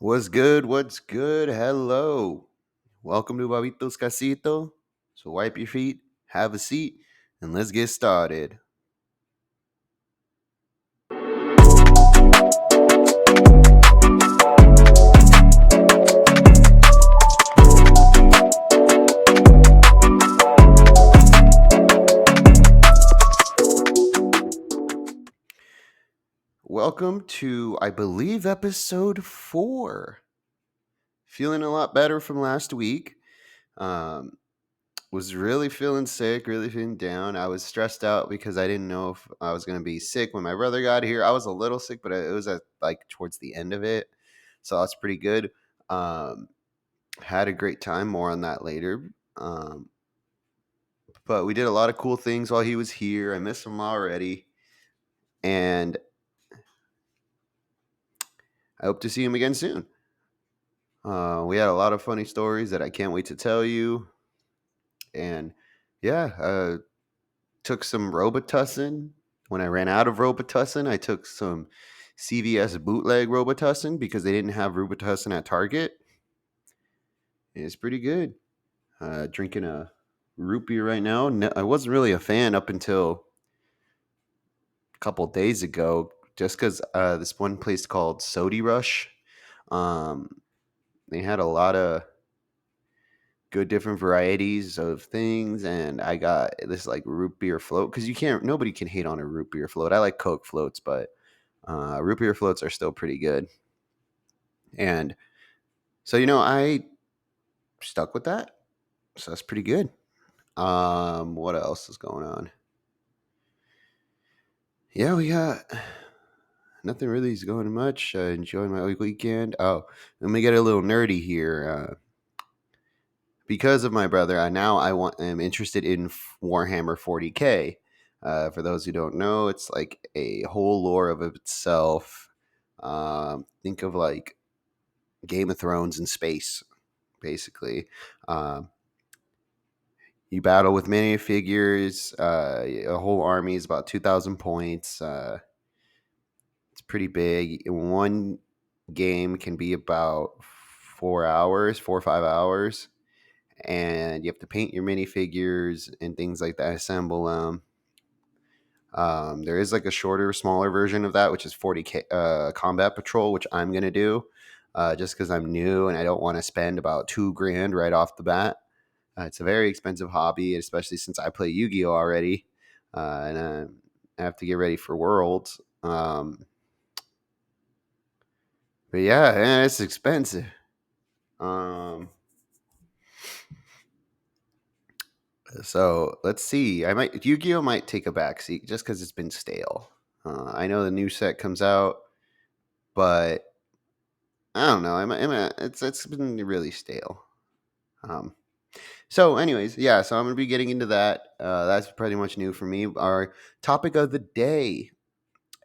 What's good? What's good? Hello. Welcome to Bubitos, Casito. So wipe your feet, have a seat, and let's get started. Welcome to, I believe, episode 4. Feeling a lot better from last week. Um, was really feeling sick, really feeling down. I was stressed out because I didn't know if I was going to be sick when my brother got here. I was a little sick, but it was like towards the end of it. So that's pretty good. Um, had a great time. More on that later. But we did a lot of cool things while he was here. I miss him already. And I hope to see him again soon. We had a lot of funny stories that I can't wait to tell you. And yeah, took some Robitussin. When I ran out of Robitussin, I took some CVS bootleg Robitussin because they didn't have Robitussin at Target. And it's pretty good. Drinking a root beer right now. No, I wasn't really a fan up until a couple days ago, just because this one place called Sody Rush, um, they had a lot of good different varieties of things, and I got this like root beer float because nobody can hate on a root beer float. I like Coke floats, but root beer floats are still pretty good. And so I stuck with that, so that's pretty good. What else is going on? Yeah, we got nothing really is going much. Enjoying my weekend. Oh, let me get a little nerdy here. Because of my brother, am interested in Warhammer 40K. For those who don't know, it's like a whole lore of itself. Think of like Game of Thrones in space, basically. Um, you battle with minifigures. A whole army is about 2,000 points. It's pretty big. One game can be about 4 hours, 4 or 5 hours, and you have to paint your minifigures and things like that, assemble them. There is like a shorter, smaller version of that, which is 40K Combat Patrol, which I'm gonna do, just because I'm new and I don't want to spend about 2 grand right off the bat. It's a very expensive hobby, especially since I play Yu-Gi-Oh already, and I have to get ready for Worlds. But yeah, it's expensive. Um, So let's see. Yu-Gi-Oh might take a backseat just because it's been stale. I know the new set comes out, but I don't know. It's been really stale. Um, so, anyways, yeah. So I'm gonna be getting into that. That's pretty much new for me. Our topic of the day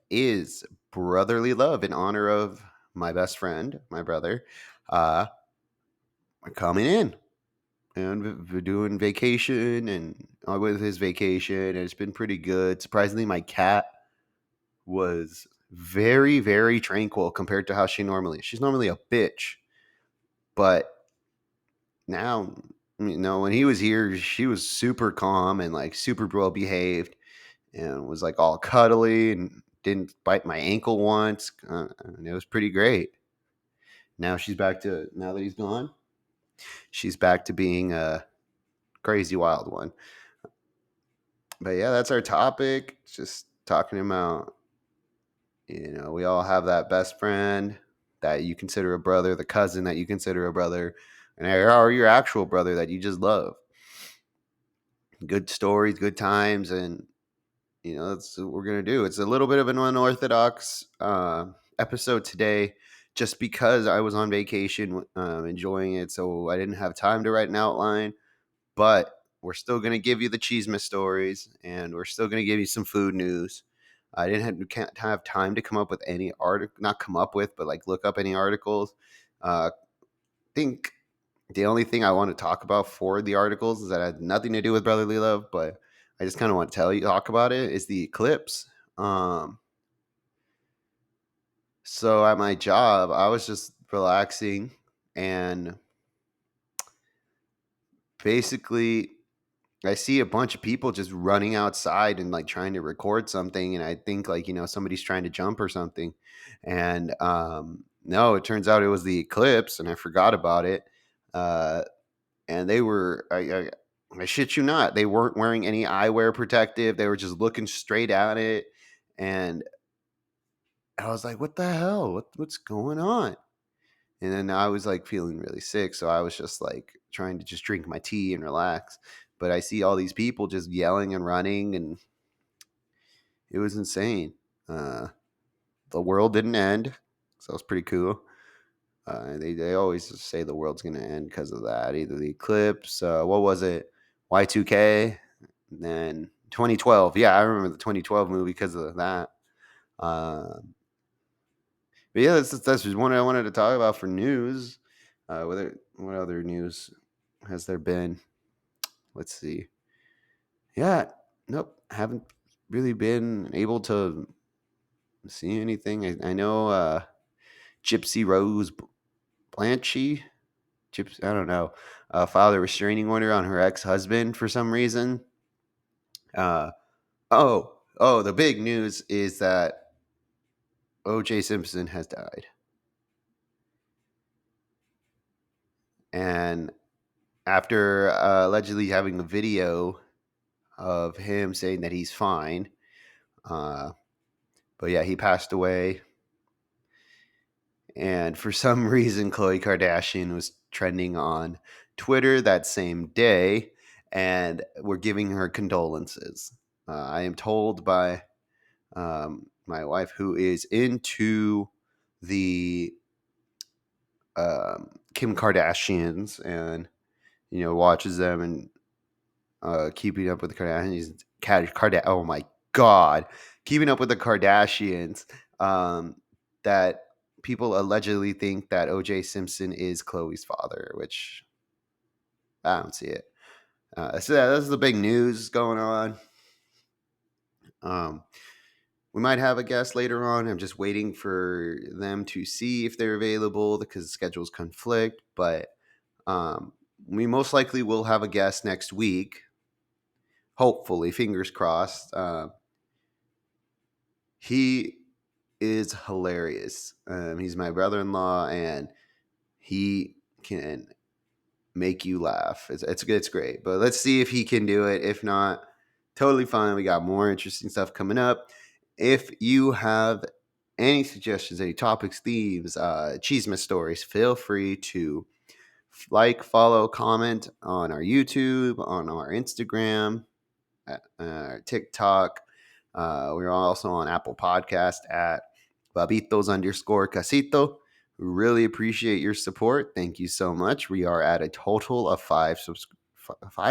is brotherly love in honor of my best friend, my brother. Uh, coming in. And we're doing vacation and with his vacation, and it's been pretty good. Surprisingly, my cat was very, very tranquil compared to how she's normally a bitch, but now, when he was here, she was super calm and like super well behaved and was like all cuddly and didn't bite my ankle once. And it was pretty great. Now that he's gone, she's back to being a crazy wild one. But yeah, that's our topic. Just talking about, we all have that best friend that you consider a brother, the cousin that you consider a brother, and or your actual brother that you just love. Good stories, good times, and that's what we're gonna do. It's a little bit of an unorthodox episode today, just because I was on vacation, enjoying it, so I didn't have time to write an outline. But we're still going to give you the chisme stories, and we're still going to give you some food news. I can't have time to come up with any article, not come up with, but like look up any articles. I think the only thing I want to talk about for the articles is that had nothing to do with brotherly love, but I just kind of want to talk about it, is the eclipse. So at my job, I was just relaxing, and basically I see a bunch of people just running outside and like trying to record something, and I think like somebody's trying to jump or something, and no, it turns out it was the eclipse, and I forgot about it. Uh, and they were I shit you not, they weren't wearing any eyewear protective. They were just looking straight at it, and I was like, "What the hell? What's going on?" And then I was like feeling really sick, so I was just like trying to just drink my tea and relax. But I see all these people just yelling and running, and it was insane. Uh, the world didn't end, so it was pretty cool. They always say the world's gonna end because of that. Either the eclipse, what was it, Y2K, and then 2012. Yeah, I remember the 2012 movie because of that. Uh, but yeah, that's just one I wanted to talk about for news. What other news has there been? Let's see. Yeah, nope, haven't really been able to see anything. I know Gypsy Rose Blanchy, I don't know, filed a restraining order on her ex-husband for some reason. Uh, the big news is that O.J. Simpson has died, and after allegedly having a video of him saying that he's fine, uh, but yeah, he passed away. And for some reason, Khloe Kardashian was trending on Twitter that same day, and we're giving her condolences. I am told by my wife, who is into the Kim Kardashians and watches them and keeping up with the Kardashians. Oh my god, keeping up with the Kardashians. That people allegedly think that O.J. Simpson is Chloe's father, which I don't see it. So yeah, that's the big news going on. Um, we might have a guest later on. I'm just waiting for them to see if they're available because schedules conflict. But um, we most likely will have a guest next week. Hopefully, fingers crossed. He is hilarious. He's my brother-in-law, and he can make you laugh. It's great. But let's see if he can do it. If not, totally fine. We got more interesting stuff coming up. If you have any suggestions, any topics, themes, chisme stories, feel free to like, follow, comment on our YouTube, on our Instagram, TikTok. We're also on Apple Podcast at Bubitos underscore Casito. We really appreciate your support. Thank you so much. We are at a total of five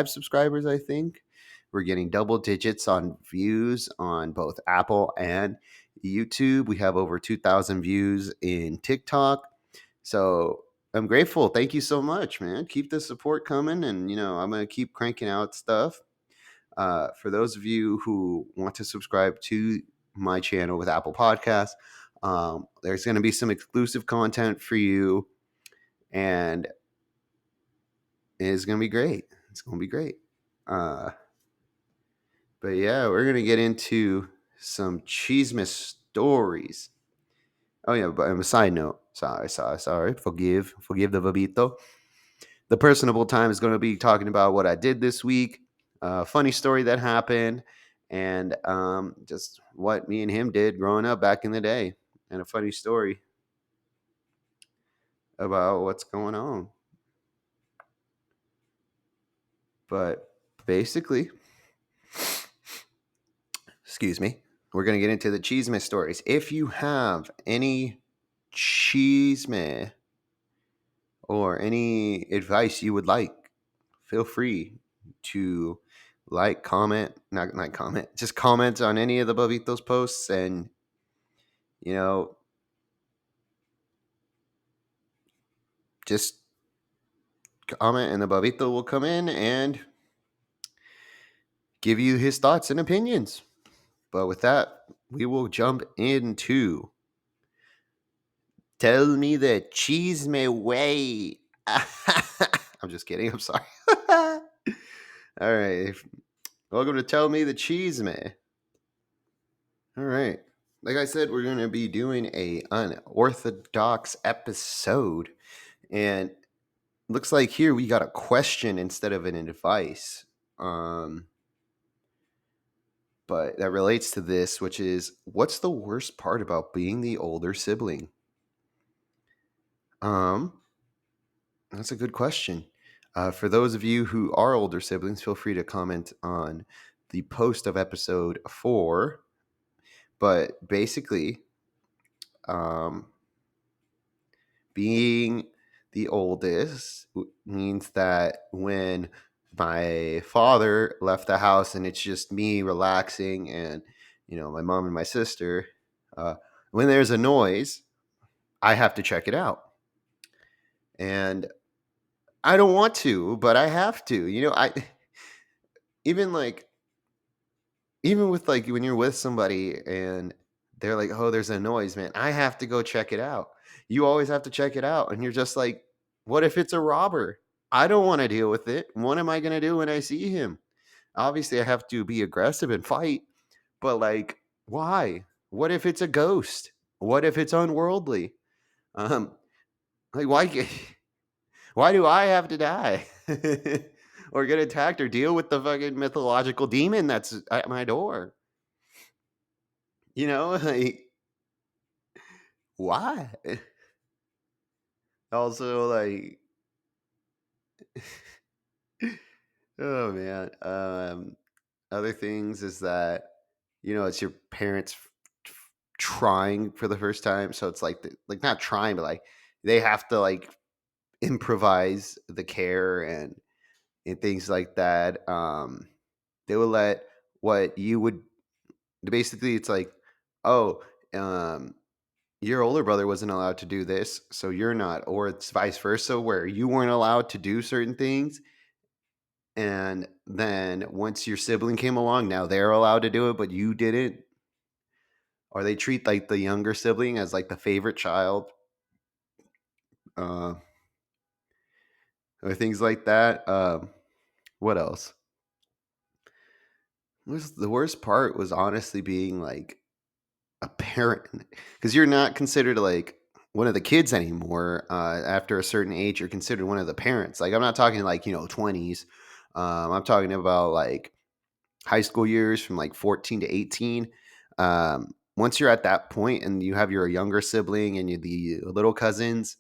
subscribers, I think. We're getting double digits on views on both Apple and YouTube. We have over 2,000 views in TikTok. So I'm grateful. Thank you so much, man. Keep the support coming. And, I'm going to keep cranking out stuff. For those of you who want to subscribe to my channel with Apple Podcasts, there's going to be some exclusive content for you, and it's going to be great. It's going to be great. But yeah, we're going to get into some chisme stories. Oh yeah, but on a side note, sorry. Forgive the Bubito. The personable time is going to be talking about what I did this week, a funny story that happened, and just what me and him did growing up back in the day, and a funny story about what's going on. But basically, excuse me, we're going to get into the chisme stories. If you have any chisme or any advice you would like, feel free to comment, not comment, just comment on any of the Bubitos posts, and just comment, and the Bubito will come in and give you his thoughts and opinions. But with that, we will jump into Tell me the chisme way. I'm just kidding. I'm sorry. All right. Welcome to Tell Me the Chisme. All right. Like I said, we're going to be doing a unorthodox episode. And looks like here we got a question instead of an advice. Um, but that relates to this, which is what's the worst part about being the older sibling? Um, that's a good question. For those of you who are older siblings, feel free to comment on the post of episode 4. But basically, um, being the oldest means that when my father left the house and it's just me relaxing and my mom and my sister, uh, when there's a noise, I have to check it out, and I don't want to, but I have to. I even like even with like when you're with somebody and they're like, "Oh, there's a noise, man." I have to go check it out. You always have to check it out, and you're just like, "What if it's a robber?" I don't want to deal with it. What am I going to do when I see him? Obviously, I have to be aggressive and fight, but like, why? What if it's a ghost? What if it's unworldly? Um, like why do I have to die? Or get attacked or deal with the fucking mythological demon that's at my door? Like why? Also, like, oh man. Other things is that it's your parents trying for the first time, so it's like like not trying, but like they have to like improvise the care and things like that. They will let what you would basically it's like, oh, um, your older brother wasn't allowed to do this, so you're not, or it's vice versa, where you weren't allowed to do certain things. And then once your sibling came along, now they're allowed to do it, but you didn't. Or they treat like the younger sibling as like the favorite child, uh, or things like that. What else? Was the worst part was honestly being like a parent because you're not considered like one of the kids anymore. After a certain age, you're considered one of the parents. Like I'm not talking like 20s. I'm talking about like high school years from like 14 to 18. Once you're at that point and you have your younger sibling and you the little cousins,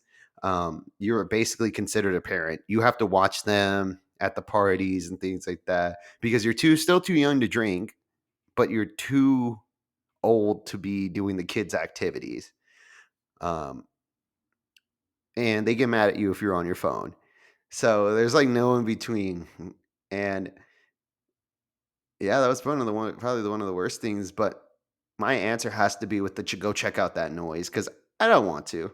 you're basically considered a parent. You have to watch them at the parties and things like that because you're still too young to drink, but you're too old to be doing the kids' activities. Um, and they get mad at you if you're on your phone. So there's like no in between. And yeah, that was probably the one of the worst things. But my answer has to be with the go check out that noise because I don't want to.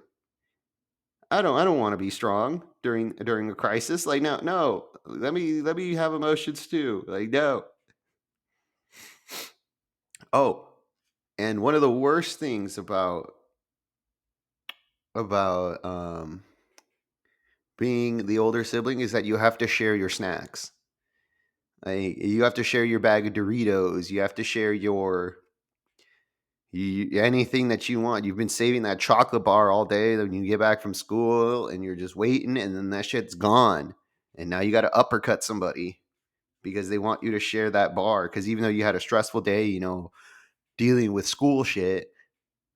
I don't want to be strong during a crisis. Like no, no. Let me have emotions too. Like no. Oh, and one of the worst things about being the older sibling is that you have to share your snacks. Like, you have to share your bag of Doritos. You have to share anything that you want. You've been saving that chocolate bar all day. Then you get back from school and you're just waiting, and then that shit's gone. And now you got to uppercut somebody because they want you to share that bar. Because even though you had a stressful day, dealing with school shit,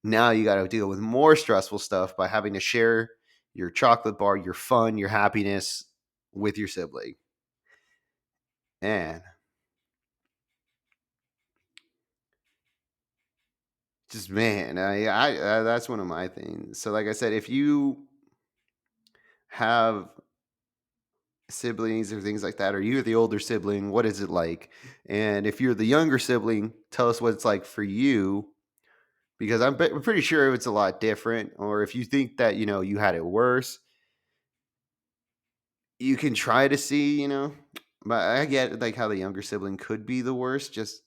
now you got to deal with more stressful stuff by having to share your chocolate bar, your fun, your happiness with your sibling. And just man, I that's one of my things. So like I said, if you have siblings or things like that, or you're the older sibling, what is it like? And if you're the younger sibling, tell us what it's like for you, because I'm pretty sure it's a lot different. Or if you think that you had it worse, you can try to see. But I get like how the younger sibling could be the worst, just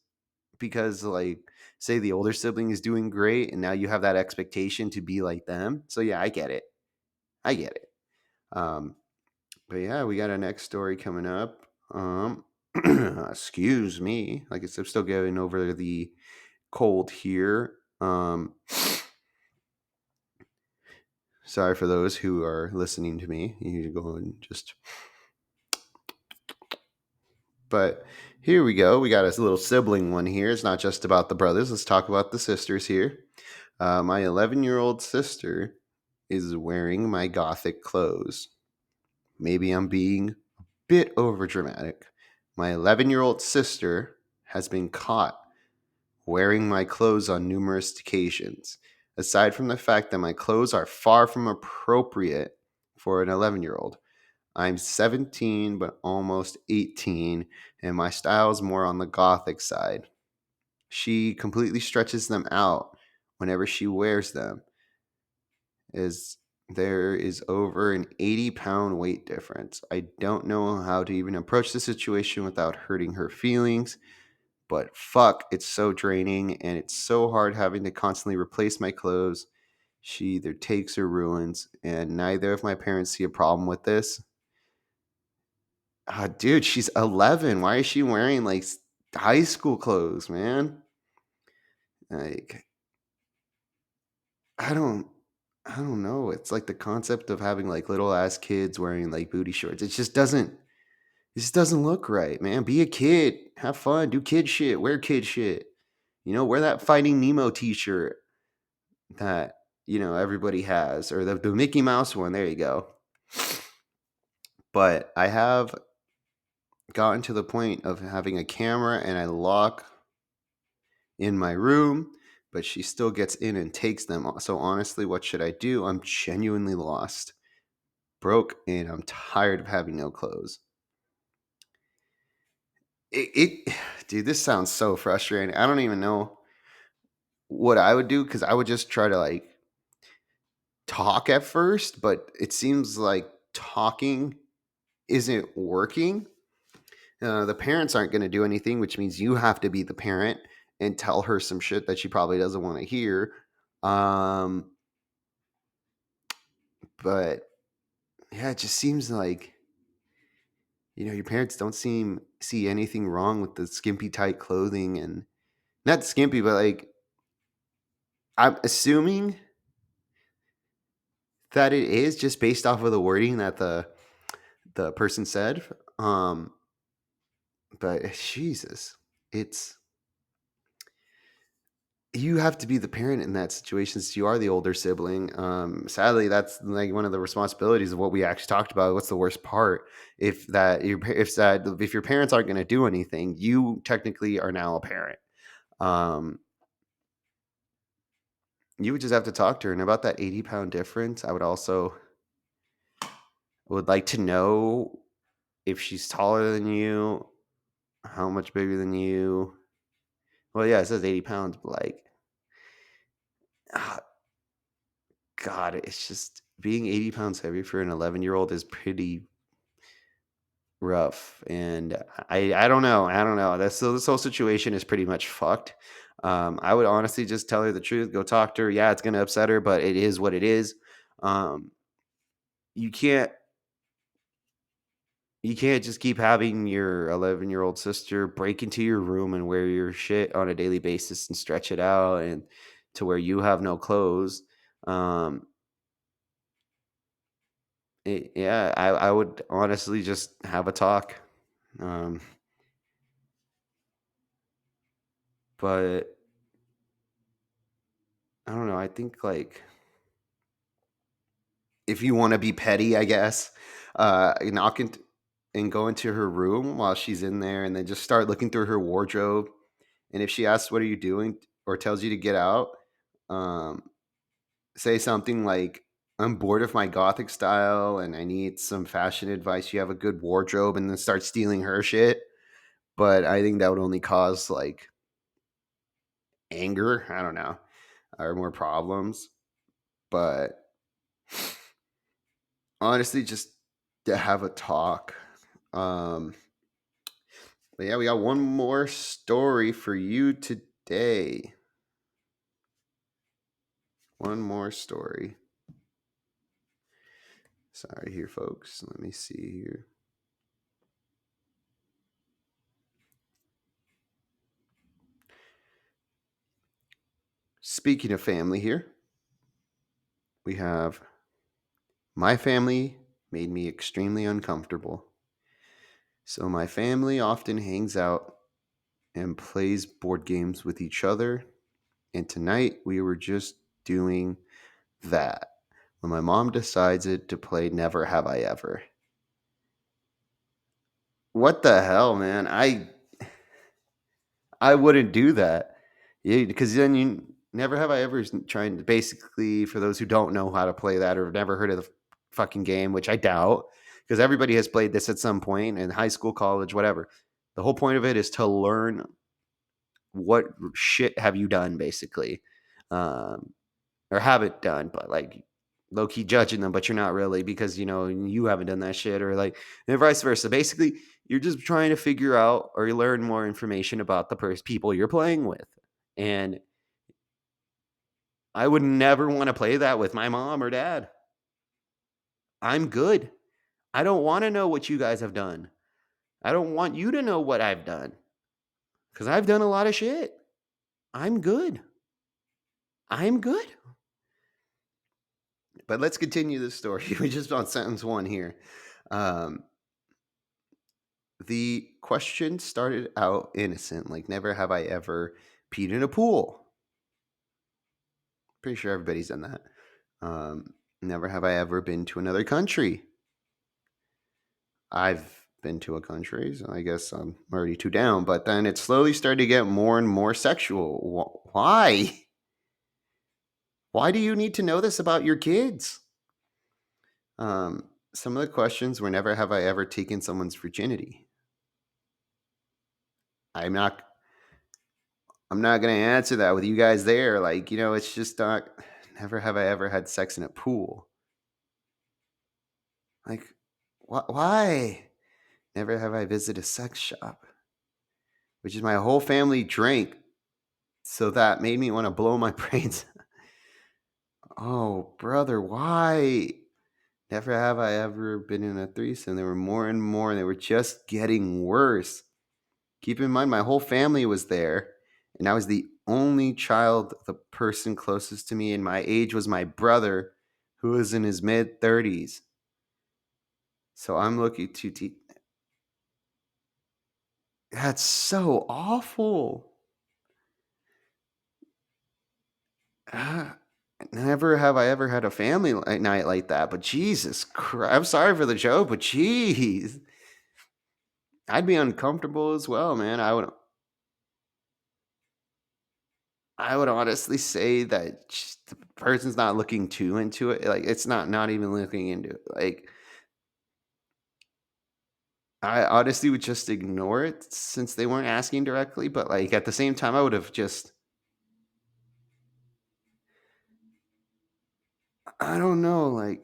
because like say the older sibling is doing great and now you have that expectation to be like them. So yeah, I get it. I get it. Um, but yeah, we got our next story coming up. Excuse me. Like I'm still getting over the cold here. Sorry for those who are listening to me. You need to go and just. But here we go. We got a little sibling one here. It's not just about the brothers. Let's talk about the sisters here. My 11-year-old sister is wearing my gothic clothes. Maybe I'm being a bit overdramatic. My 11-year-old sister has been caught wearing my clothes on numerous occasions. Aside from the fact that my clothes are far from appropriate for an 11-year-old, I'm 17 but almost 18, and my style is more on the gothic side. She completely stretches them out whenever she wears them. Is there is over an 80-pound weight difference. I don't know how to even approach the situation without hurting her feelings, but fuck, it's so draining and it's so hard having to constantly replace my clothes. She either takes or ruins, and neither of my parents see a problem with this. Dude, she's 11. Why is she wearing like high school clothes, man? Like, I don't, I don't know. It's like the concept of having like little ass kids wearing like booty shorts. It just doesn't look right, man. Be a kid, have fun, do kid shit, wear kid shit. Wear that Finding Nemo T-shirt that everybody has, or the Mickey Mouse one. There you go. But I have gotten to the point of having a camera and I lock in my room, but she still gets in and takes them. So honestly, what should I do? I'm genuinely lost, broke, and I'm tired of having no clothes. Dude, this sounds so frustrating. I don't even know what I would do because I would just try to like talk at first, but it seems like talking isn't working. The parents aren't going to do anything, which means you have to be the parent and tell her some shit that she probably doesn't want to hear. Um, but yeah, it just seems like your parents don't see anything wrong with the skimpy tight clothing, and not skimpy, but like I'm assuming that it is just based off of the wording that the person said. Um, but Jesus, it's you have to be the parent in that situation since you are the older sibling. Sadly, that's like one of the responsibilities of what we actually talked about. What's the worst part? If your parents aren't going to do anything, you technically are now a parent. Um, you would just have to talk to her. And about that 80-pound difference, I would also would like to know if she's taller than you, how much bigger than you. Well, yeah, it says 80 pounds, but like, ah, God, it's just being 80 pounds heavy for an 11-year-old is pretty rough. And I don't know. I don't know. This whole situation is pretty much fucked. I would honestly just tell her the truth. Go talk to her. Yeah, it's going to upset her, but it is what it is. Um, you can't you can't just keep having your 11-year-old sister break into your room and wear your shit on a daily basis and stretch it out and to where you have no clothes. Um, yeah, I would honestly just have a talk. Um, but I don't know. I think like if you want to be petty, I guess, knock and go into her room while she's in there and then just start looking through her wardrobe. And if she asks, "What are you doing?" or tells you to get out, um, say something like, "I'm bored of my gothic style and I need some fashion advice. You have a good wardrobe," and then start stealing her shit. But I think that would only cause like anger. I don't know, or more problems. But honestly, just to have a talk. Um, But yeah, we got one more story for you today. One more story. Sorry here, folks. Let me see here. Speaking of family here, we have my family made me extremely uncomfortable. So my family often hangs out and plays board games with each other. And tonight we were just doing that when my mom decided to play Never Have I Ever. What the hell, man? I wouldn't do that. Yeah, because then you never have I ever is trying to basically, for those who don't know how to play that or have never heard of the fucking game, which I doubt, because everybody has played this at some point in high school, college, whatever. The whole point of it is to learn what shit have you done, basically, um, or have it done, but like low key judging them, but you're not really because you haven't done that shit, or like and vice versa. Basically, you're just trying to figure out or you learn more information about the people you're playing with, and I would never want to play that with my mom or dad. I'm good. I don't want to know what you guys have done. I don't want you to know what I've done because I've done a lot of shit. I'm good. I'm good. But let's continue this story. We just on sentence one here. Um, the question started out innocent, like never have I ever peed in a pool. Pretty sure everybody's done that. Never have I ever been to another country. I've been to a country, so I guess I'm already two down. But then it slowly started to get more and more sexual. Why? Why do you need to know this about your kids? Some of the questions were never have I ever taken someone's virginity. I'm not I'm not gonna answer that with you guys there. Like, it's just not never have I ever had sex in a pool. Like, why? Never have I visited a sex shop, which is my whole family drank. So that made me want to blow my brains. Oh, brother, why? Never have I ever been in a threesome. There were more and more, and they were just getting worse. Keep in mind, my whole family was there, and I was the only child. The person closest to me in my age was my brother, who was in his mid 30s. So I'm looking to. That's so awful. Ah, never have I ever had a family night like that, but Jesus Christ. I'm sorry for the joke, but jeez. I'd be uncomfortable as well, man. I would honestly say that the person's not looking too into it. Like it's not even looking into it. Like I honestly would just ignore it since they weren't asking directly. But like at the same time, I would have just I don't know, like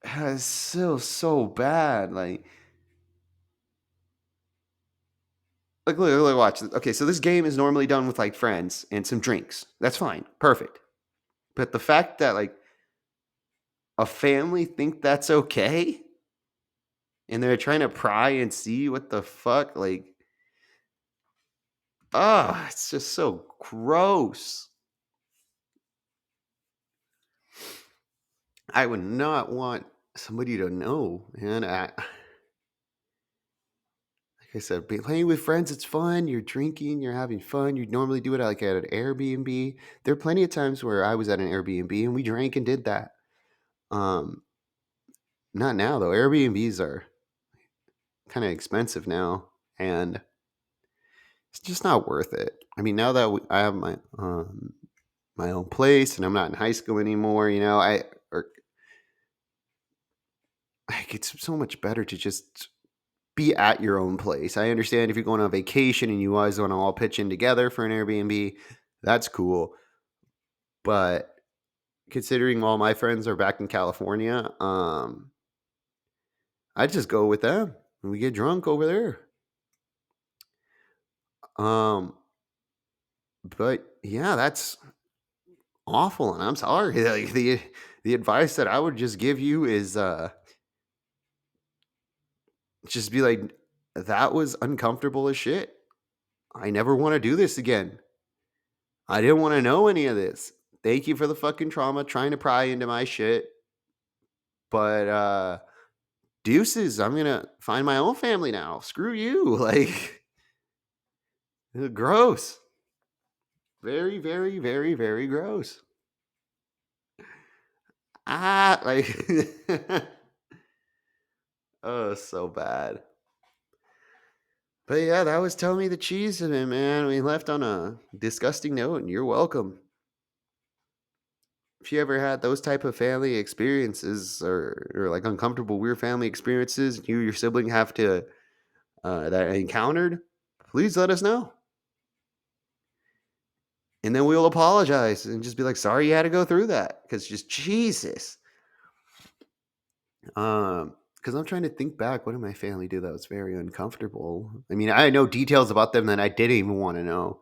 it's still so bad. Like look, watch. Okay, so this game is normally done with like friends and some drinks. That's fine, perfect. But the fact that like a family think that's okay and they're trying to pry and see what the fuck, like, it's just so gross. I would not want somebody to know, man. Like I said, playing with friends, it's fun. You're drinking, you're having fun. You'd normally do it like at an Airbnb. There are plenty of times where I was at an Airbnb and we drank and did that. Um, Not now though. Airbnbs are kind of expensive now, and it's just not worth it. I mean, now that I have my own place and I'm not in high school anymore, or like it's so much better to just be at your own place. I understand if you're going on vacation and you guys want to all pitch in together for an Airbnb, that's cool. But considering all my friends are back in California, I just go with them. and we get drunk over there. Um, but yeah, that's awful, and I'm sorry. Like, the advice that I would just give you is just be like, that was uncomfortable as shit. I never want to do this again. I didn't want to know any of this. Thank you for the fucking trauma trying to pry into my shit. But deuces, I'm gonna find my own family now. Screw you. Like, gross. Very, very, very, very gross. Like oh, so bad. But yeah, that was telling me the cheese in it, man. We left on a disgusting note, and you're welcome. If you ever had those type of family experiences or like uncomfortable weird family experiences you your sibling have to that encountered, please let us know. And then we'll apologize and just be like, sorry you had to go through that. Because just Jesus. Because I'm trying to think back, what did my family do that was very uncomfortable? I mean, I know details about them that I didn't even want to know.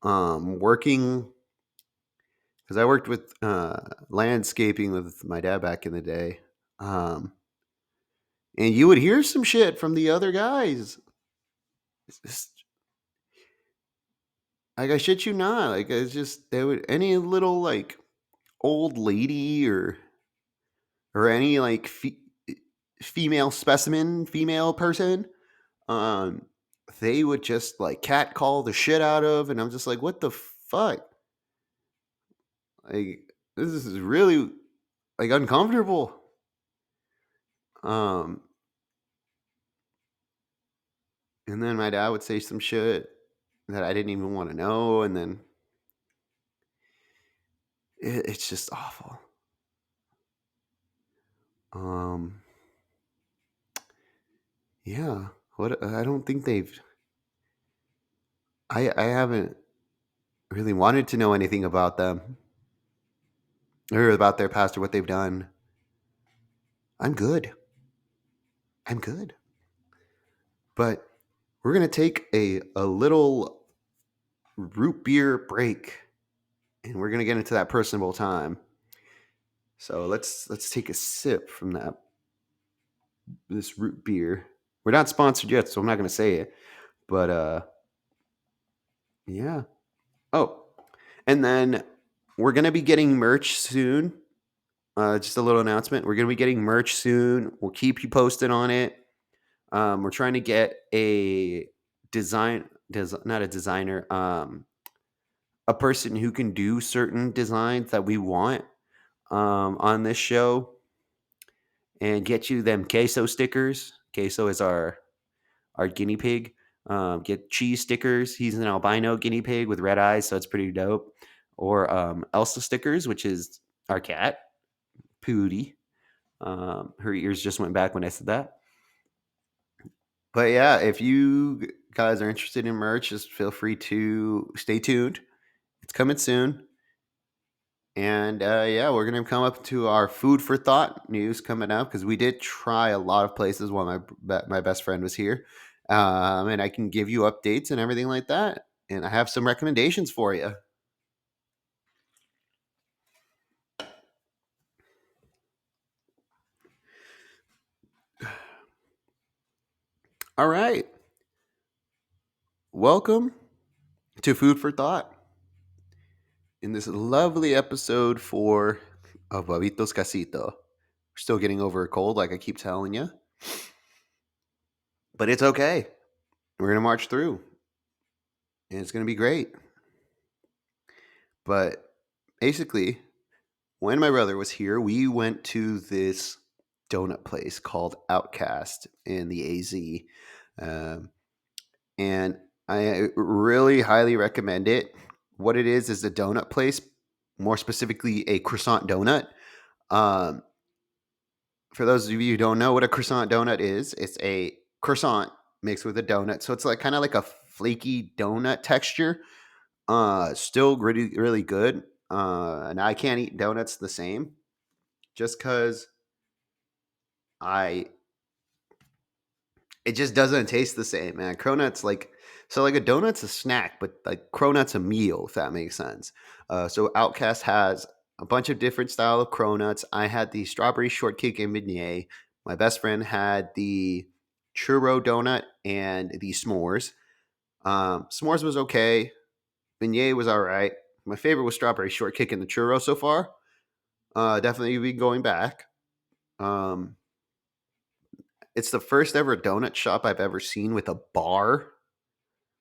Working because I worked with landscaping with my dad back in the day. Um, and you would hear some shit from the other guys. It's just, like, I shit you not. Like, it's just, they would, any little, like, old lady or any, like, female specimen, female person, um, they would just, like, catcall the shit out of, and I'm just like, what the fuck? Like, this is really, like, uncomfortable. Um, and then my dad would say some shit that I didn't even want to know, and then it's just awful. Um, yeah. What I don't think they've. I haven't really wanted to know anything about them or about their past or what they've done. I'm good. I'm good. But we're gonna take a little root beer break, and we're gonna get into that personable time. So let's take a sip from that this root beer. We're not sponsored yet, so I'm not gonna say it. But yeah. Oh, and then we're gonna be getting merch soon. Just a little announcement. We're gonna be getting merch soon. We'll keep you posted on it. We're trying to get a not a designer, a person who can do certain designs that we want on this show, and get you them queso stickers. Queso is our guinea pig. Get cheese stickers. He's an albino guinea pig with red eyes, so it's pretty dope. Or Elsa stickers, which is our cat, Pootie. Her ears just went back when I said that. But yeah, if you guys are interested in merch, just feel free to stay tuned. It's coming soon. And yeah, we're going to come up to our food for thought news coming up because we did try a lot of places while my best friend was here. And I can give you updates and everything like that. And I have some recommendations for you. All right. Welcome to Food for Thought in this lovely episode for Bubitos Casito. We're still getting over a cold, like I keep telling you. But it's okay. We're going to march through. And it's going to be great. But basically, when my brother was here, we went to this donut place called Outcast in the AZ. Um, and I really highly recommend it. What it is a donut place, more specifically a croissant donut. Um, for those of you who don't know what a croissant donut is, it's a croissant mixed with a donut. So it's like kind of like a flaky donut texture. Still really, really good. And I can't eat donuts the same just because I It just doesn't taste the same, man. Cronuts like so like a donut's a snack, but like cronut's a meal, if that makes sense. So Outcast has a bunch of different style of cronuts. I had the strawberry shortcake and beignet. My best friend had the churro donut and the s'mores. S'mores was okay. Beignet was all right. My favorite was strawberry shortcake and the churro so far. Definitely be going back. Um, it's the first ever donut shop I've ever seen with a bar.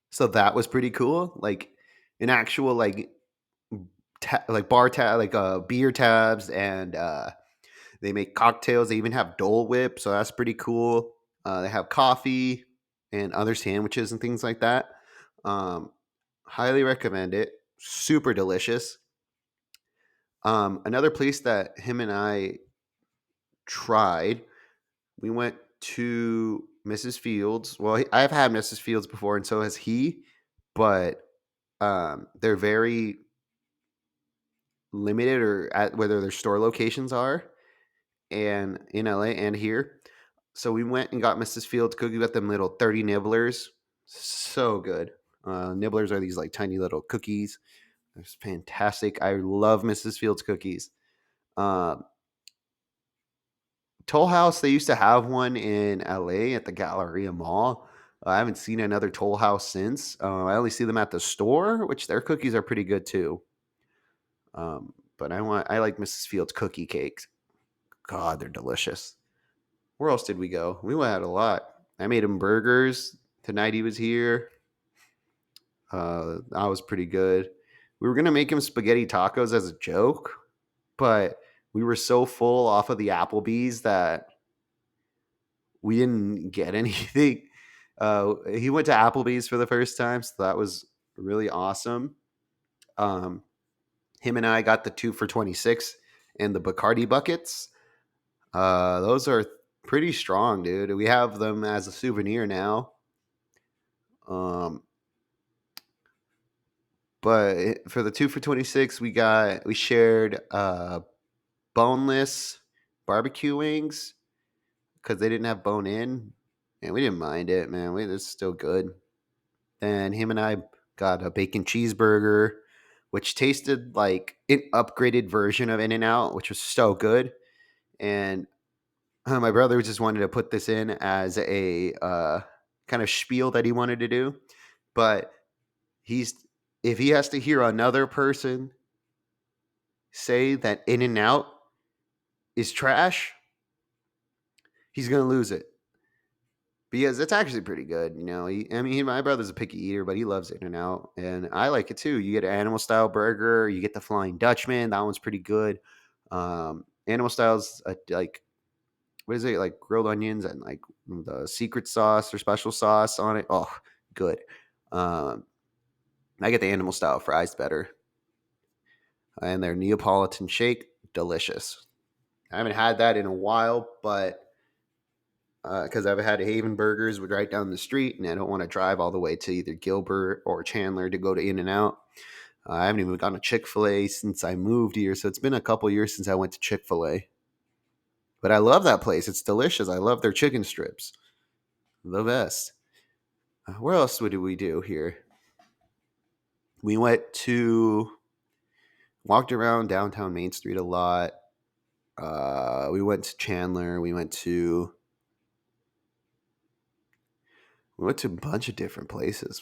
So that was pretty cool. Like an actual like bar tab, like beer tabs, and they make cocktails. They even have Dole Whip, so that's pretty cool. They have coffee and other sandwiches and things like that. Um, Highly recommend it. Super delicious. Another place that him and I tried, we went to Mrs. Fields. Well, I've had Mrs. Fields before, and so has he. But they're very limited or at whether their store locations are and in LA and here. So we went and got Mrs. Fields cookie with them little 30 nibblers. So good. Nibblers are these like tiny little cookies. It's fantastic. I love Mrs. Fields cookies. Um, Toll House, they used to have one in LA at the Galleria Mall. I haven't seen another Toll House since. I only see them at the store, which their cookies are pretty good too. But I like Mrs. Fields cookie cakes. God, they're delicious. Where else did we go? We went out a lot. I made him burgers the night he was here. That was pretty good. We were gonna make him spaghetti tacos as a joke, but we were so full off of the Applebee's that we didn't get anything. He went to Applebee's for the first time, so that was really awesome. Um, Him and I got the 2 for $26 and the Bacardi buckets. Those are pretty strong, dude. We have them as a souvenir now. Um, but for the 2 for $26, we shared boneless barbecue wings because they didn't have bone in, and we didn't mind it, man. It's still good. Then him and I got a bacon cheeseburger, which tasted like an upgraded version of In and Out, which was so good. And my brother just wanted to put this in as a kind of spiel that he wanted to do, but he's if he has to hear another person say that In and Out is trash, he's gonna lose it because it's actually pretty good. You know, my brother's a picky eater, but he loves In and Out, and I like it too. You get an animal style burger, you get the Flying Dutchman. That one's pretty good. Animal style's like what is it like grilled onions and like the secret sauce or special sauce on it. Oh, good. Um, I get the animal style fries better, and their Neapolitan shake delicious. I haven't had that in a while, but because I've had Haven Burgers right down the street, and I don't want to drive all the way to either Gilbert or Chandler to go to In and Out. I haven't even gone to Chick-fil-A since I moved here, so it's been a couple years since I went to Chick-fil-A. But I love that place. It's delicious. I love their chicken strips. The best. Where else did we do here? We walked around downtown Main Street a lot. We went to Chandler. We went to a bunch of different places.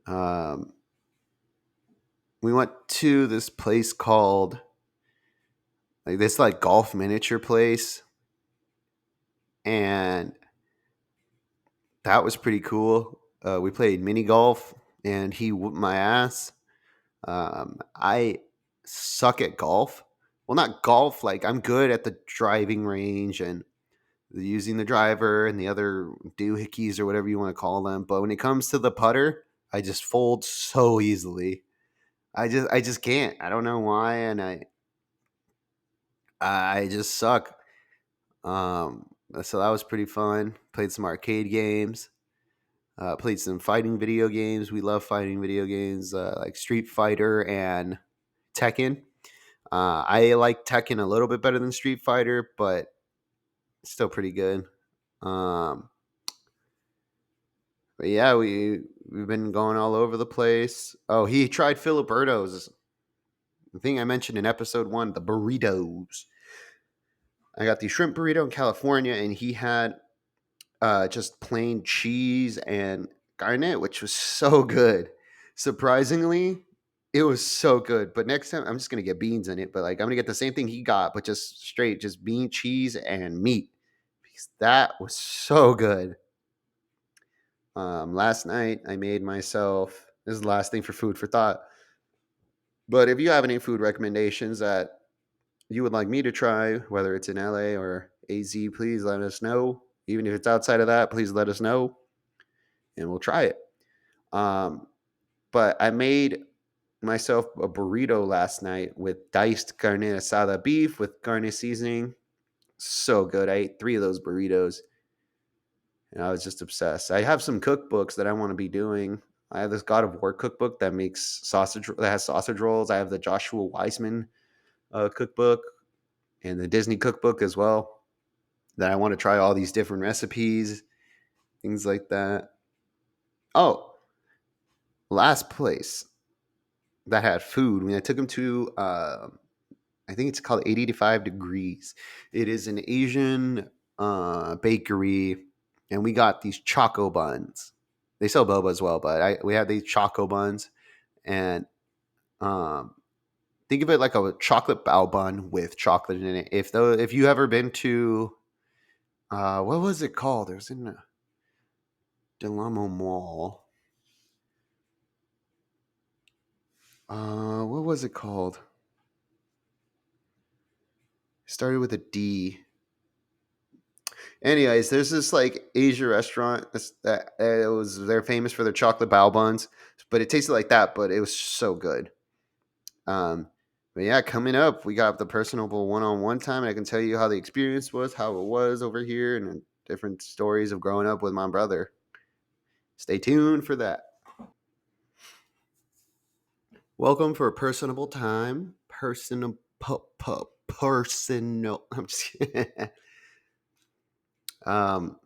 Um, we went to this place called like this like golf miniature place, and that was pretty cool. We played mini golf, and he whooped my ass. I suck at golf. Well, not golf. Like I'm good at the driving range and using the driver and the other doohickeys or whatever you want to call them. But when it comes to the putter, I just fold so easily. I just can't. I don't know why, and I just suck. So that was pretty fun. Played some arcade games. Played some fighting video games. We love fighting video games like Street Fighter and Tekken. I like Tekken a little bit better than Street Fighter, but still pretty good. Um, but yeah, we've been going all over the place. Oh, he tried Filiberto's. The thing I mentioned in episode one, the burritos. I got the shrimp burrito in California, and he had just plain cheese and garnet, which was so good. Surprisingly, it was so good. But next time, I'm just gonna get beans in it. But like, I'm gonna get the same thing he got, but just straight, just bean, cheese, and meat. Because that was so good. Last night, I made myself. This is the last thing for food for thought. But if you have any food recommendations that you would like me to try, whether it's in LA or AZ, please let us know. Even if it's outside of that, please let us know, and we'll try it. Um, but I made myself a burrito last night with diced carne asada beef with carne seasoning. So good. I ate 3 of those burritos, and I was just obsessed. I have some cookbooks that I want to be doing. I have this God of War cookbook that makes sausage that has sausage rolls. I have the Joshua Weissman cookbook and the Disney cookbook as well. That I want to try all these different recipes, things like that. Oh, last place that had food. When I took him to, I think it's called 85 Degrees. It is an Asian bakery, and we got these choco buns. They sell boba as well, but we had these choco buns, and um, think of it like a chocolate bao bun with chocolate in it. If you ever been to what was it called? It was in Delamo Mall. What was it called? It started with a D. Anyways, there's this like Asia restaurant that it was they're famous for their chocolate bao buns, but it tasted like that, but it was so good. Um, but yeah, coming up, we got the personable one-on-one time, and I can tell you how the experience was, how it was over here, and different stories of growing up with my brother. Stay tuned for that. Welcome for a personable time. Personal. I'm just kidding. um,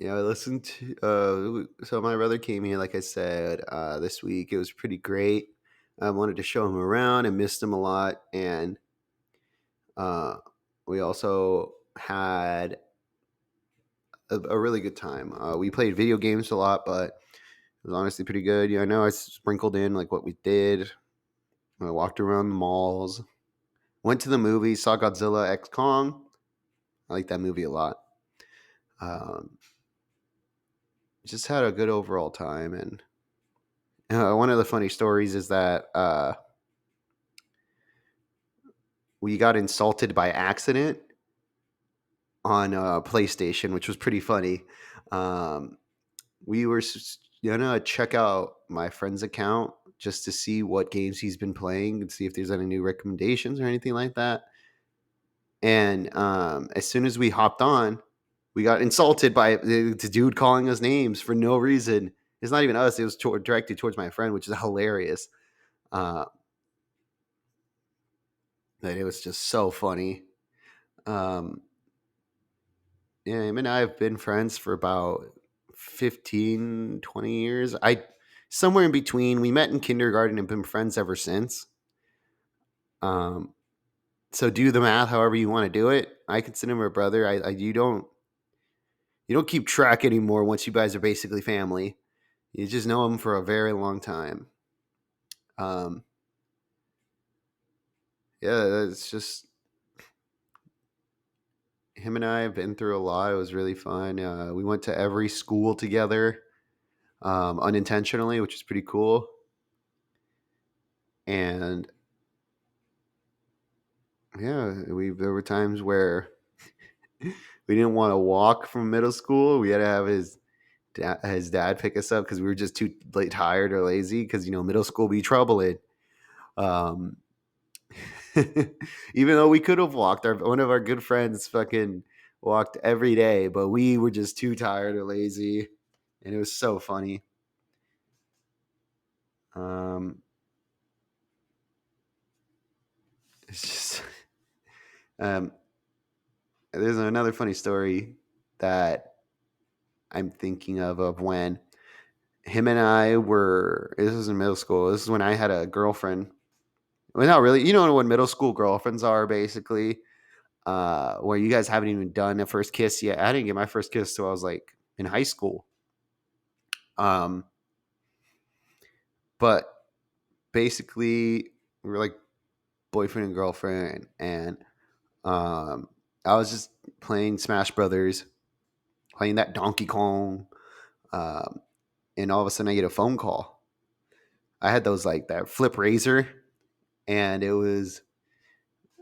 I listened to. So my brother came here, like I said, this week. It was pretty great. I wanted to show him around. I missed him a lot, and uh, we also had a really good time. We played video games a lot, but it was honestly pretty good. I know I sprinkled in like what we did. I walked around the malls, went to the movies, saw Godzilla X Kong. I like that movie a lot. Um, just had a good overall time, and one of the funny stories is that we got insulted by accident on PlayStation, which was pretty funny. Um, we were gonna check out my friend's account just to see what games he's been playing and see if there's any new recommendations or anything like that. And as soon as we hopped on, we got insulted by the dude calling us names for no reason. It's not even us; it was directed towards my friend, which is hilarious. Uh, that it was just so funny. Um, yeah, him and I have been friends for about 15, 20 years. Somewhere in between. We met in kindergarten and been friends ever since. Um, so do the math however you want to do it. I consider him a brother. You don't keep track anymore once you guys are basically family. You just know him for a very long time. Um, yeah, it's just him and I have been through a lot. It was really fun. We went to every school together, unintentionally, which is pretty cool. And yeah, we there were times where we didn't want to walk from middle school. We had to have his dad pick us up because we were just too tired or lazy. Because middle school be troubling. Um, even though we could have walked, one of our good friends fucking walked every day, but we were just too tired or lazy, and it was so funny. Um, it's just um, there's another funny story. that I'm thinking of when him and I were. This was in middle school. This is when I had a girlfriend. Well, not really. You know what middle school girlfriends are, basically. Where you guys haven't even done a first kiss yet. I didn't get my first kiss till I was like in high school. Um, but basically, we were like boyfriend and girlfriend, and um, I was just playing Smash Brothers, playing that Donkey Kong, um, and all of a sudden I get a phone call. I had those like that flip razor, and it was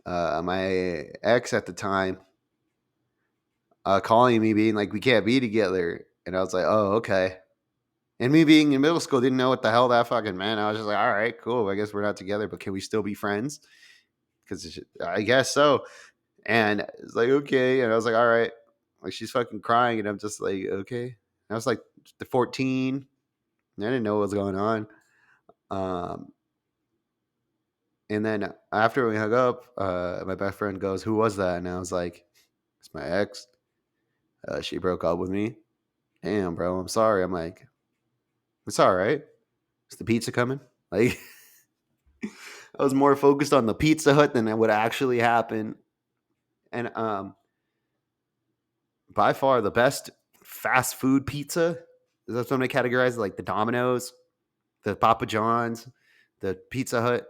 my ex at the time calling me, being like, "We can't be together," and I was like, "Oh, okay." And me being in middle school, didn't know what the hell that fucking meant. I was just like, "All right, cool. I guess we're not together, but can we still be friends?" Because I guess so. And it's like, okay. And I was like, all right. Like, she's fucking crying. And I'm just like, okay. And I was like the 14. And I didn't know what was going on. Um, and then after we hung up, my best friend goes, "Who was that?" And I was like, "It's my ex. She broke up with me." "Damn, bro. I'm sorry." I'm like, "It's all right. Is the pizza coming?" Like, I was more focused on the Pizza Hut than what actually happened. And by far the best fast food pizza. That's what I'm gonna categorize it, like the Domino's, the Papa John's, the Pizza Hut,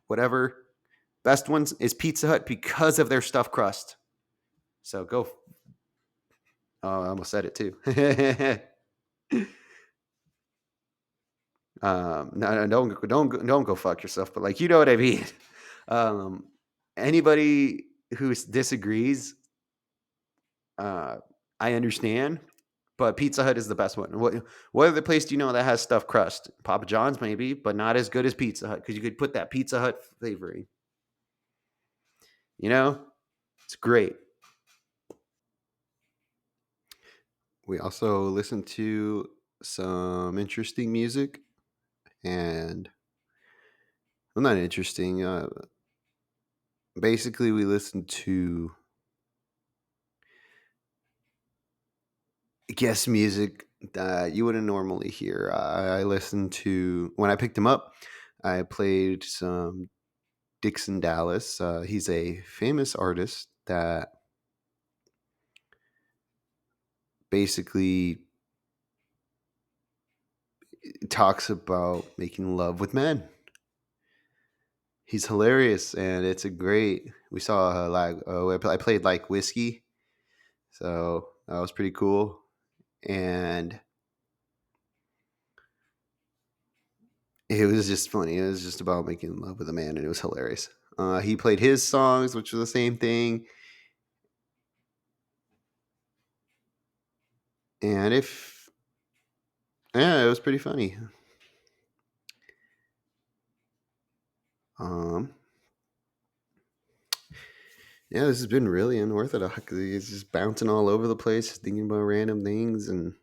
whatever. Best ones is Pizza Hut because of their stuffed crust. So go. Oh, I almost said it too. No, don't go fuck yourself. But like, you know what I mean. Um, Anybody who disagrees, uh, I understand. But Pizza Hut is the best one. What other place do you know that has stuffed crust? Papa John's maybe, but not as good as Pizza Hut because you could put that Pizza Hut flavoring. You know, it's great. We also listen to some interesting music, and well, not interesting. Basically, we listen to guest music that you wouldn't normally hear. I listened to when I picked him up. I played some Dixon Dallas. He's a famous artist that basically talks about making love with men. He's hilarious, and it's a great. We saw like I played like whiskey, so that was pretty cool. And it was just funny. It was just about making love with a man, and it was hilarious. He played his songs, which was the same thing. And if yeah, it was pretty funny. Um, yeah, this has been really unorthodox. It's just bouncing all over the place, thinking about random things, and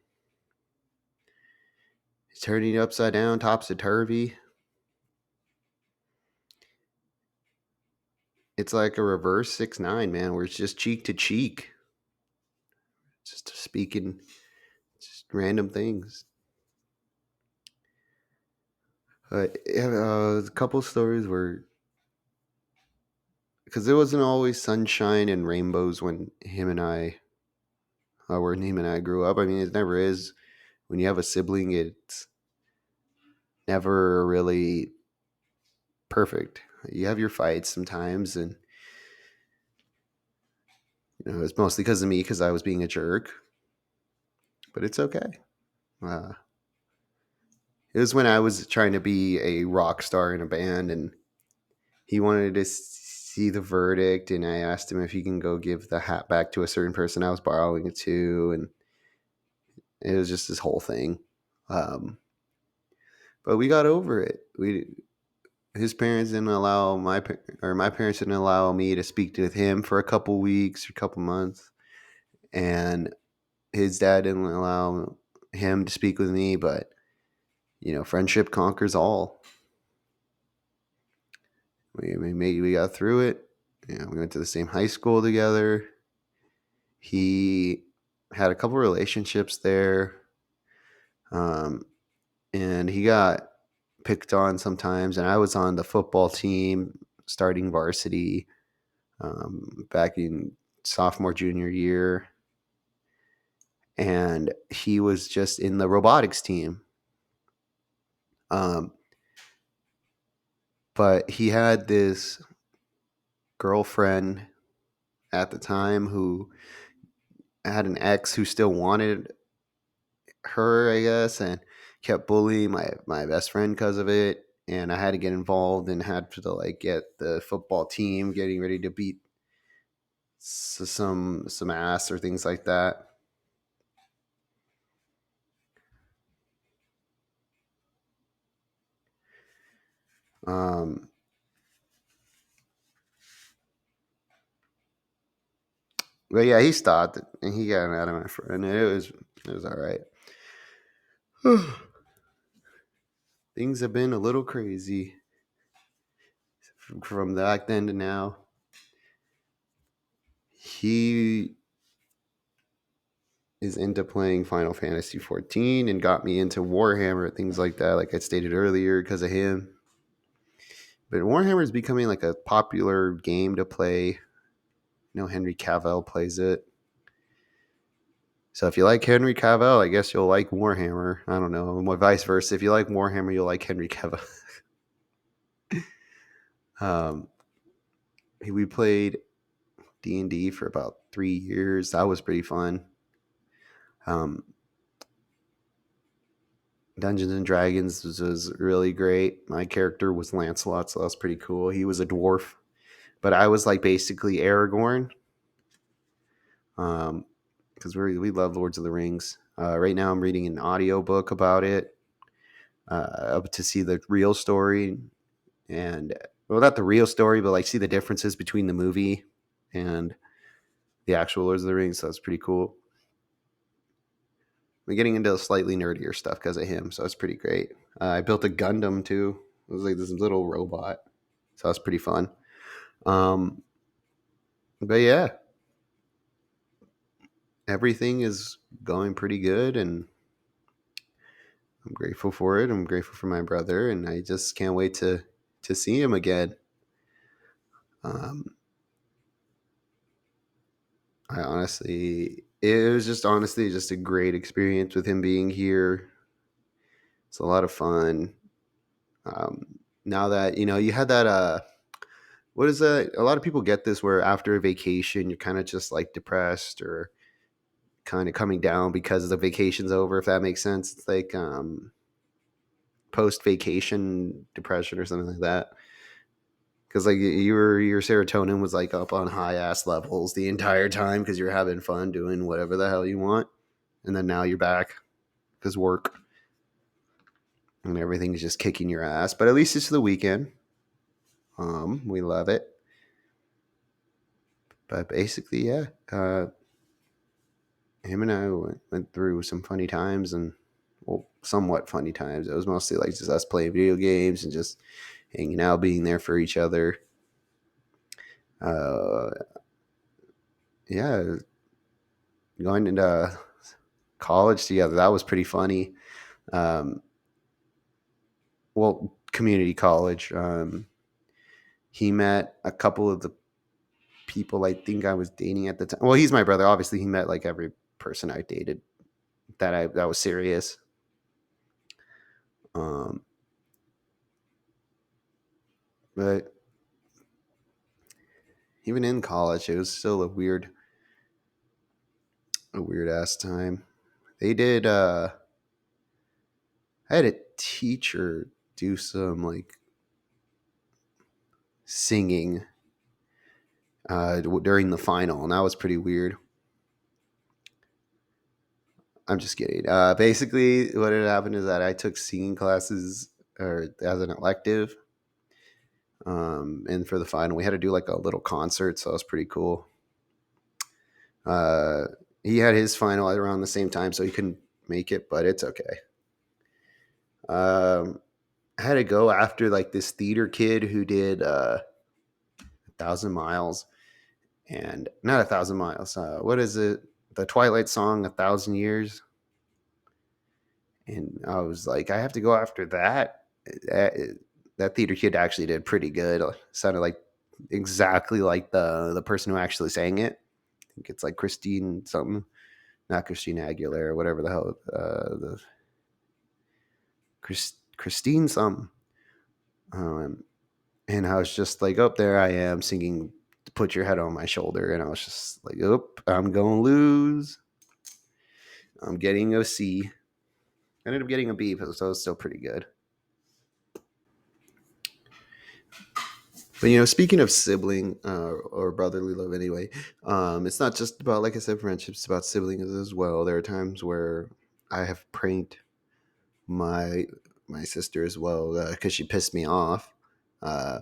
turning it upside down, topsy turvy. It's like a reverse 6ix9ine, man, where it's just cheek to cheek, just speaking just random things. Yeah, a couple stories where, because it wasn't always sunshine and rainbows when him and I grew up. I mean, it never is. When you have a sibling, it's never really perfect. You have your fights sometimes, and it's mostly because of me because I was being a jerk. But it's okay. Uh, it was when I was trying to be a rock star in a band, and he wanted to see the verdict, and I asked him if he can go give the hat back to a certain person I was borrowing it to, and it was just this whole thing. Um, but we got over it. We his parents didn't allow my parents didn't allow me to speak with him for a couple weeks or a couple months, and his dad didn't allow him to speak with me. But friendship conquers all. We got through it. We went to the same high school together. He had a couple relationships there, um, and he got picked on sometimes. And I was on the football team, starting varsity, back in sophomore junior year, and he was just in the robotics team. Um, but he had this girlfriend at the time who had an ex who still wanted her, I guess, and kept bullying my best friend because of it. And I had to get involved and had to like get the football team getting ready to beat some ass or things like that. Um, but yeah, he stopped and he got mad at my friend. It was all right. Things have been a little crazy from back then to now. He is into playing Final Fantasy 14 and got me into Warhammer, things like that, like I stated earlier, because of him. But Warhammer is becoming like a popular game to play. Henry Cavill plays it. So if you like Henry Cavill, I guess you'll like Warhammer. I don't know. And vice versa. If you like Warhammer, you'll like Henry Cavill. um, we played D&D for about 3 years. That was pretty fun. Um, Dungeons and Dragons was really great. My character was Lancelot, so that was pretty cool. He was a dwarf, but I was like basically Aragorn. Because we love Lords of the Rings. Right now, I'm reading an audiobook about it to see the real story and well, not the real story, but like see the differences between the movie and the actual Lords of the Rings. So that's pretty cool. We're getting into slightly nerdier stuff because of him, so it's pretty great. I built a Gundam too. It was like this little robot, so that's pretty fun. Um, but yeah, everything is going pretty good, and I'm grateful for it. I'm grateful for my brother, and I just can't wait to see him again. Um, I honestly, it was just honestly just a great experience with him being here. It's a lot of fun. Now that you had that, what is that? A lot of people get this where after a vacation, you're kind of just like depressed or kind of coming down because the vacation's over. If that makes sense, it's like post vacation depression or something like that. Because like your serotonin was like up on high ass levels the entire time because you're having fun doing whatever the hell you want, and then now you're back because work and everything's just kicking your ass. But at least it's the weekend. We love it. But basically, yeah, him and I went through some funny times and well, somewhat funny times. It was mostly like just us playing video games and just hanging out, being there for each other. Uh, yeah, going into college together. That was pretty funny. Um, well, community college. He met a couple of the people I think I was dating at the time. Well, he's my brother. Obviously, he met like every person I dated that was serious. Um, but even in college, it was still a weird ass time. They did. I had a teacher do some like singing during the final, and that was pretty weird. I'm just kidding. Basically, what had happened is that I took singing classes or as an elective, and for the final, we had to do like a little concert, so it was pretty cool. Uh, he had his final around the same time, so he couldn't make it, but it's okay. I had to go after like this theater kid who did 1,000 miles, and not 1,000 miles. What is it? The Twilight song, 1,000 years. And I was like, I have to go after that. That, that theater kid actually did pretty good. Sounded like exactly like the person who actually sang it. I think it's like Christine something, not Christina Aguilera, whatever the hell. The Christine something. Um, and I was just like, oh, there I am singing "Put Your Head on My Shoulder," and I was just like, oh, I'm gonna lose. I'm getting a C. I ended up getting a B, but so it was still pretty good. But speaking of sibling or brotherly love, anyway, it's not just about, like I said, friendships. It's about siblings as well. There are times where I have pranked my my sister as well because she pissed me off. Uh,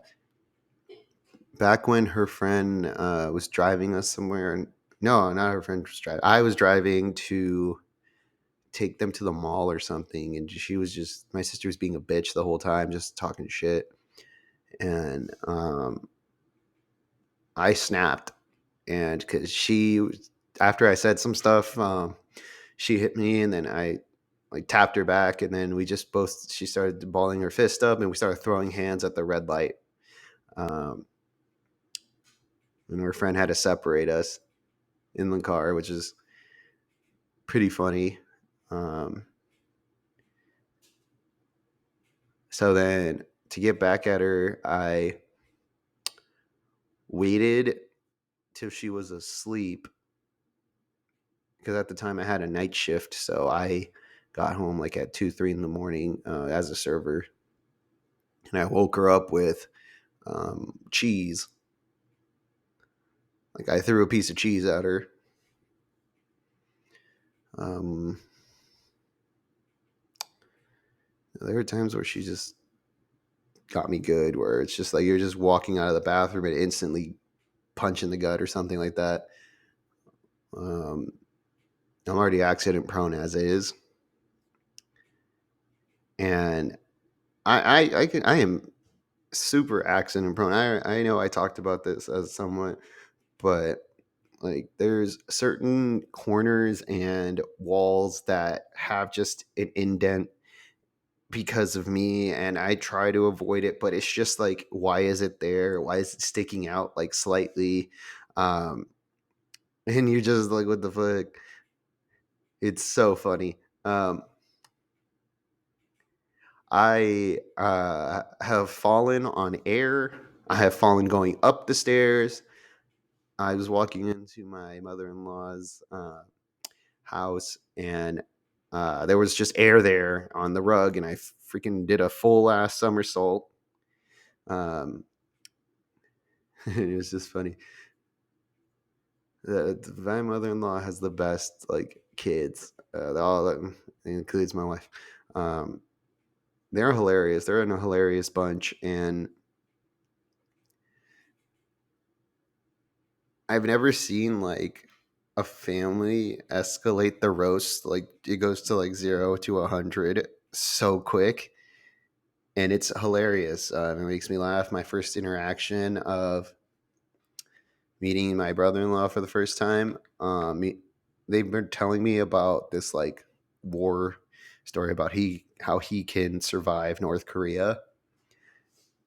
Back when her friend was driving us somewhere, and no, not her friend was driving. I was driving to take them to the mall or something, and she was just my sister was being a bitch the whole time, just talking shit, and I snapped, and because after I said some stuff, she hit me, and then I like tapped her back, and then she started balling her fist up, and we started throwing hands at the red light. Um, and her friend had to separate us in the car, which is pretty funny. Um, so then to get back at her, I waited till she was asleep because at the time I had a night shift, so I got home like at 2, 3 in the morning as a server, and I woke her up with cheese. Like I threw a piece of cheese at her. Um, there were times where she just got me good, where it's just like you're just walking out of the bathroom and instantly punch in the gut or something like that. Um, I'm already accident prone as is, and I am super accident prone. I know I talked about this as somewhat, but like there's certain corners and walls that have just an indent because of me, and I try to avoid it, but it's just like, why is it there? Why is it sticking out like slightly? Um, and you're just like, what the fuck? It's so funny. I have fallen on air. I have fallen going up the stairs. I was walking into my mother-in-law's house, and there was just air there on the rug, and I freaking did a full ass somersault. Um, it was just funny. My mother-in-law has the best like kids. All that includes my wife. Um, they're hilarious. They're in a hilarious bunch, and I've never seen like a family escalate the roast like it goes to like 0 to 100 so quick, and it's hilarious. It makes me laugh. My first interaction of meeting my brother-in-law for the first time, they've been telling me about this like war story about how he can survive North Korea,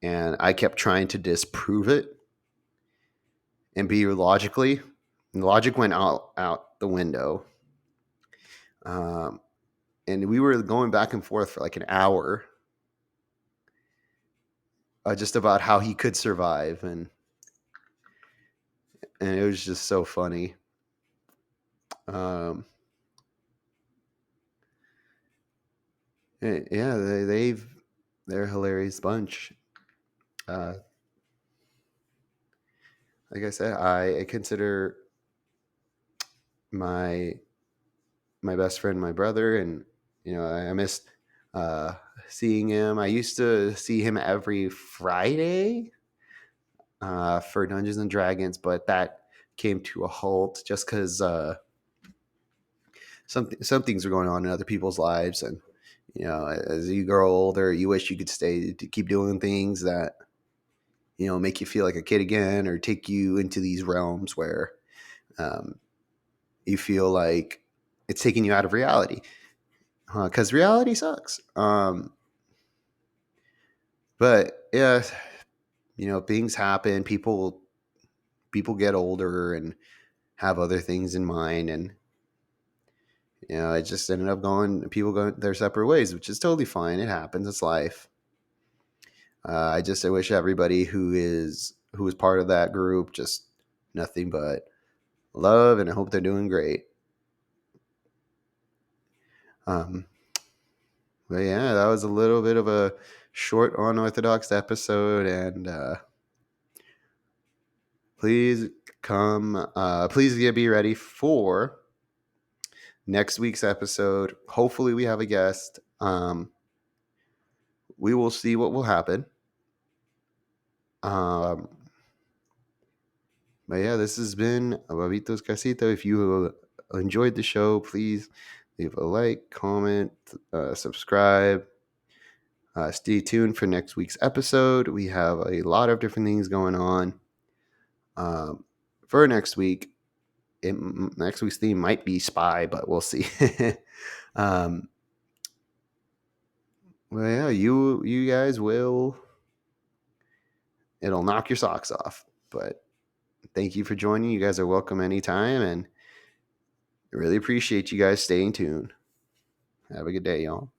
and I kept trying to disprove it and be logic went out the window. Um, and we were going back and forth for like an hour, just about how he could survive, and it was just so funny. Um, yeah, they're a hilarious bunch. Uh, like I said, I consider my my best friend my brother, and I missed uh, seeing him. I used to see him every Friday for Dungeons and Dragons, but that came to a halt just because some things are going on in other people's lives, and as you grow older, you wish you could stay to keep doing things that make you feel like a kid again, or take you into these realms where um, you feel like it's taking you out of reality, because reality sucks. But yeah, things happen. People get older and have other things in mind, and it just ended up people going their separate ways, which is totally fine. It happens. It's life. I wish everybody who is part of that group just nothing but love, and I hope they're doing great. Um, but yeah, that was a little bit of a short, unorthodox episode, and please please be ready for next week's episode. Hopefully, we have a guest. We will see what will happen. Um, but yeah, this has been Bubitos Casito. If you enjoyed the show, please leave a like, comment, subscribe. Stay tuned for next week's episode. We have a lot of different things going on. For next week, next week's theme might be spy, but we'll see. um, well, yeah, you guys will. It'll knock your socks off. But thank you for joining. You guys are welcome anytime, and I really appreciate you guys staying tuned. Have a good day, y'all.